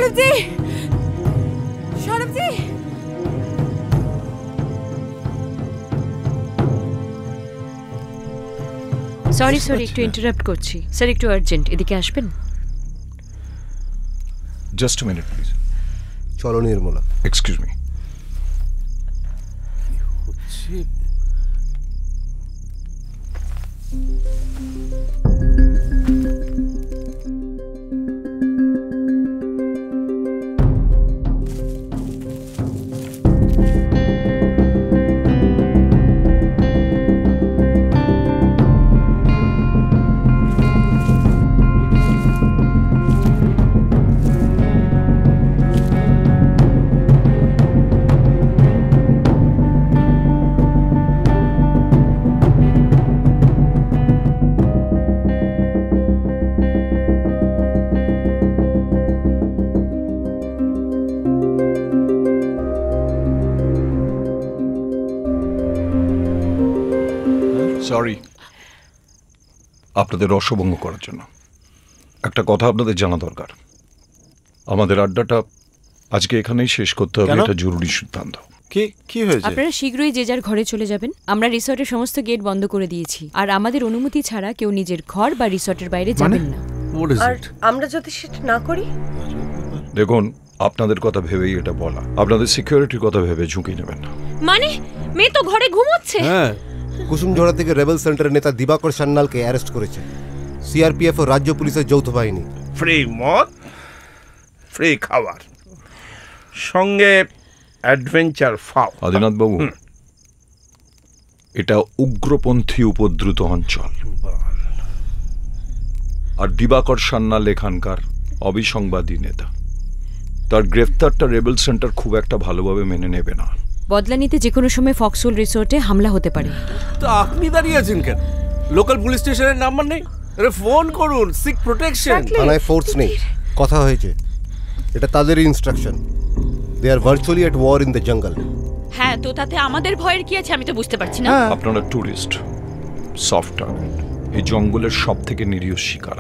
সৌরভজি, সৌরভজি, sorry একটু interrupt করছি sir, একটু আর্জেন্ট, এদিকে আসবেন? Just a minute please. চলো নির্মলা। Excuse me. সরি আপনাদের রসভঙ্গ করার জন্য। একটা কথা আপনাদের জানা দরকার, আমাদের আড্ডাটা আজকে এখানেই শেষ করতে হবে, এটা জরুরি সিদ্ধান্ত। কি হয়েছে? আপনারা শীঘ্রই যে যার ঘরে চলে যাবেন। আমরা রিসর্টের সমস্ত গেট বন্ধ করে দিয়েছি, আর আমাদের অনুমতি ছাড়া কেউ নিজের ঘর বা রিসর্টের বাইরে যাবেন না। আর আমরা যদি সেটা না করি? দেখুন, আপনাদের কথা ভেবেই এটা বলা, আপনাদের সিকিউরিটির কথা ভেবে ঝুঁকি নেবেন না। মানে মেয়ে তো ঘরে ঘুমোচ্ছে। হ্যাঁ, কুসুমঝোড়া থেকে রেবেল সেন্টারের নেতা দিবাকর সান্যালকে অ্যারেস্ট করেছে সিআরপিএফ ও রাজ্য পুলিশের যৌথ বাহিনী। ফ্রি মদ, ফ্রি খাবার, সঙ্গে অ্যাডভেঞ্চার ফাও। আদিনাথ বাবু, এটা উগ্রপন্থী উপদ্রুত অঞ্চল, আর দিবাকর সান্যাল এখানকার অবিসংবাদী নেতা। তার গ্রেফতারটা রেবেল সেন্টার খুব একটা ভালোভাবে মেনে নেবে না। বদলা নিতে যে কোনো সময় ফক্সহোল রিসোর্টে হামলা হতে পারে। তো আপনি দাঁড়িয়ে আছেন কেন? লোকাল পুলিশ স্টেশনের নাম্বার নেই? আরে ফোন করুন, সিক প্রোটেকশন। থানায় ফোর্স নেই, কথা হয়েছে, এটা তাদেরই instruction. They are virtually at war in the jungle. হ্যাঁ, তো তাতে আমাদের ভয়ের কি আছে? আমি তো বুঝতে পারছি না। আপনারা ট্যুরিস্ট, সফট টার্গেট, এই জঙ্গলের সব থেকে নিরীহ শিকার।